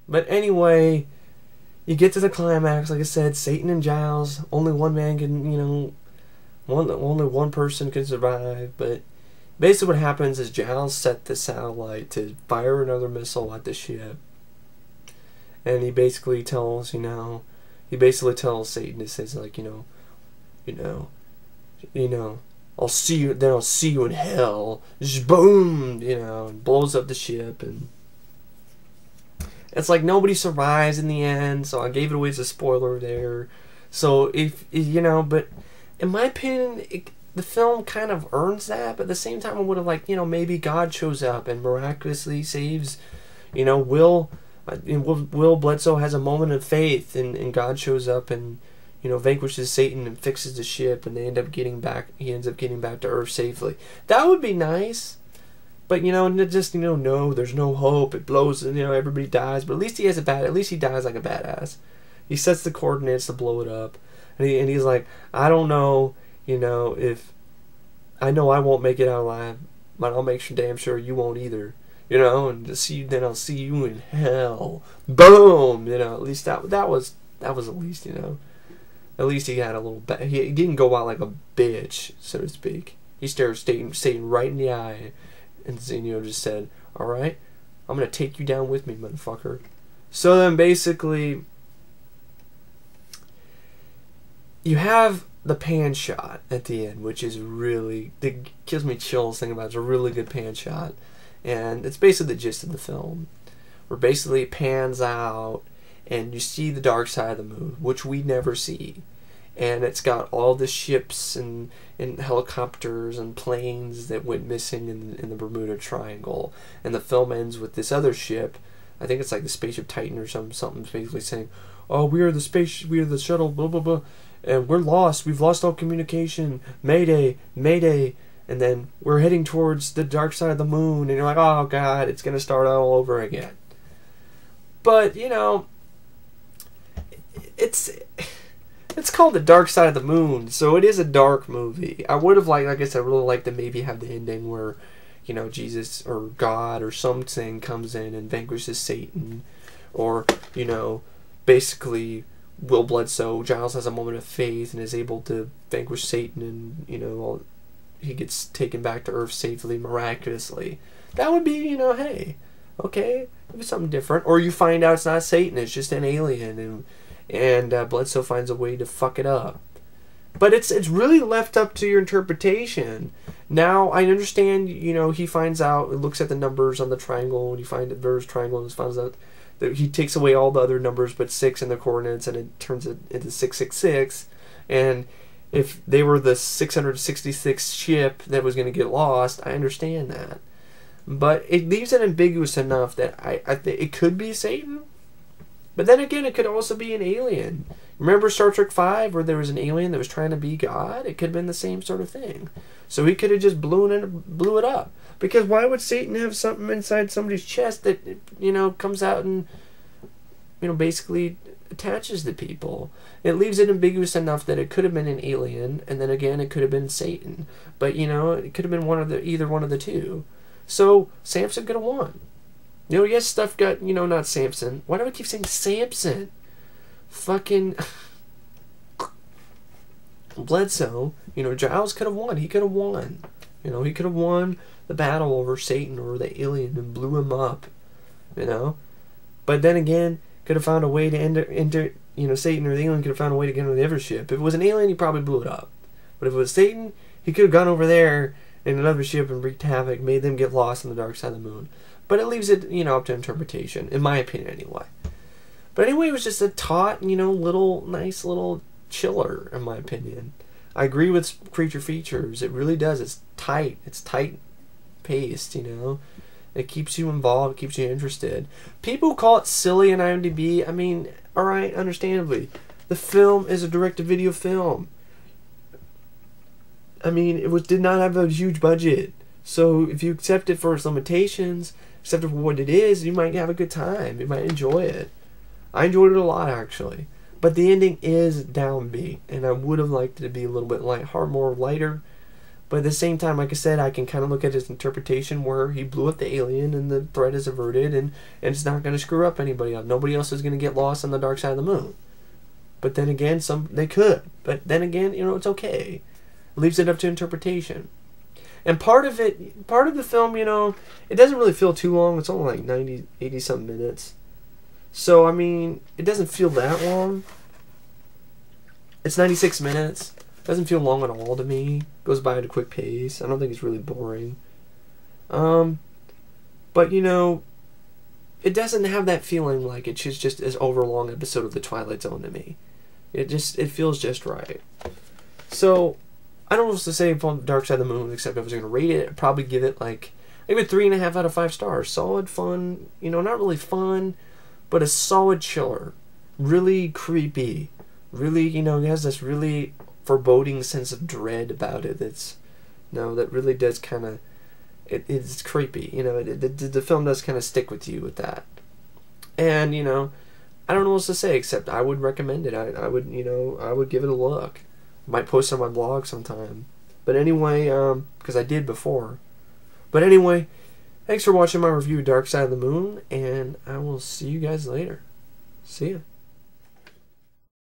But anyway, you get to the climax. Like I said, Satan and Giles. Only one man can, only one person can survive. But basically what happens is Giles set the satellite to fire another missile at the ship. And he basically tells, Satan, he says, like, I'll see you in hell. Just boom, and blows up the ship. And it's like nobody survives in the end, so I gave it away as a spoiler there. So but in my opinion, the film kind of earns that, but at the same time I would have liked, maybe God shows up and miraculously saves, Will Bledsoe has a moment of faith, and God shows up and, vanquishes Satan and fixes the ship, and he ends up getting back to Earth safely. That would be nice. But, no, there's no hope. It blows, everybody dies. But at least he dies like a badass. He sets the coordinates to blow it up. And he's like, I don't know, if... I know I won't make it out alive, but I'll make sure damn sure you won't either. And then I'll see you in hell. Boom! At least that was at least, At least he had a little... He didn't go out like a bitch, so to speak. He stared Satan right in the eye. And just said, alright, I'm going to take you down with me, motherfucker. So then basically, you have the pan shot at the end, which is really, it gives me chills thinking about it. It's a really good pan shot. And it's basically the gist of the film. Where basically it pans out, and you see the dark side of the moon, which we never see. And it's got all the ships and helicopters and planes that went missing in the Bermuda Triangle. And the film ends with this other ship, I think it's like the Spaceship Titan or something basically saying, oh, we are the shuttle, blah, blah, blah, and we're lost. We've lost all communication. Mayday, mayday. And then we're heading towards the dark side of the moon. And you're like, oh, God, it's going to start all over again. But, it's called The Dark Side of the Moon, so it is a dark movie. I would have liked, like I said, really liked to maybe have the ending where, Jesus or God or something comes in and vanquishes Satan. Or, basically Will Bledsoe, Giles has a moment of faith and is able to vanquish Satan and, he gets taken back to Earth safely, miraculously. That would be, hey, okay, it was something different. Or you find out it's not Satan, it's just an alien, and Bledsoe finds a way to fuck it up. But it's really left up to your interpretation. Now, I understand, he finds out, looks at the numbers on the triangle, and you find it there's triangle, and finds out that he takes away all the other numbers but 6 in the coordinates, and it turns it into 666. And if they were the 666th ship that was going to get lost, I understand that. But it leaves it ambiguous enough that I think it could be Satan. But then again, it could also be an alien. Remember Star Trek V, where there was an alien that was trying to be God? It could have been the same sort of thing. So he could have just blew it up. Because why would Satan have something inside somebody's chest that, comes out and, basically attaches to people? It leaves it ambiguous enough that it could have been an alien, and then again, it could have been Satan. But, it could have been either one of the two. So Sampson could have won. Yes, stuff got, not Sampson. Why do I keep saying Sampson? Fucking Bledsoe, Giles could have won. He could have won. He could have won the battle over Satan or the alien and blew him up. But then again, could have found a way to enter Satan or the alien could have found a way to get on the other ship. If it was an alien, he probably blew it up. But if it was Satan, he could have gone over there in another ship and wreaked havoc, made them get lost on the dark side of the moon. But it leaves it, up to interpretation, in my opinion anyway. But anyway, it was just a taut, nice little chiller, in my opinion. I agree with Creature Features. It really does. It's tight. It's tight-paced, It keeps you involved. It keeps you interested. People call it silly in IMDb. I mean, alright, understandably. The film is a direct-to-video film. I mean, it did not have a huge budget. So if you accept it for its limitations, accept it for what it is, you might have a good time. You might enjoy it. I enjoyed it a lot, actually. But the ending is downbeat, and I would have liked it to be a little bit more lighter. But at the same time, like I said, I can kind of look at his interpretation where he blew up the alien and the threat is averted, and it's not going to screw up anybody else. Nobody else is going to get lost on the dark side of the moon. But then again, they could. But then again, it's okay. It leaves it up to interpretation. And part of the film, it doesn't really feel too long. It's only like 90, 80-something minutes. So, I mean, it doesn't feel that long. It's 96 minutes. Doesn't feel long at all to me. Goes by at a quick pace. I don't think it's really boring. But, it doesn't have that feeling like it's just an overlong episode of The Twilight Zone to me. It feels just right. So, I don't know what to say about Dark Side of the Moon, except if I was going to rate it, I'd probably give it like, maybe 3.5 out of 5 stars. Solid, fun, not really fun, but a solid chiller. Really creepy. Really, it has this really foreboding sense of dread about it. That really does kind of, it's creepy. The film does kind of stick with you with that. And, I don't know what else to say, except I would recommend it. I would give it a look. Might post on my blog sometime. But anyway, because I did before. But anyway, thanks for watching my review of Dark Side of the Moon, and I will see you guys later. See ya.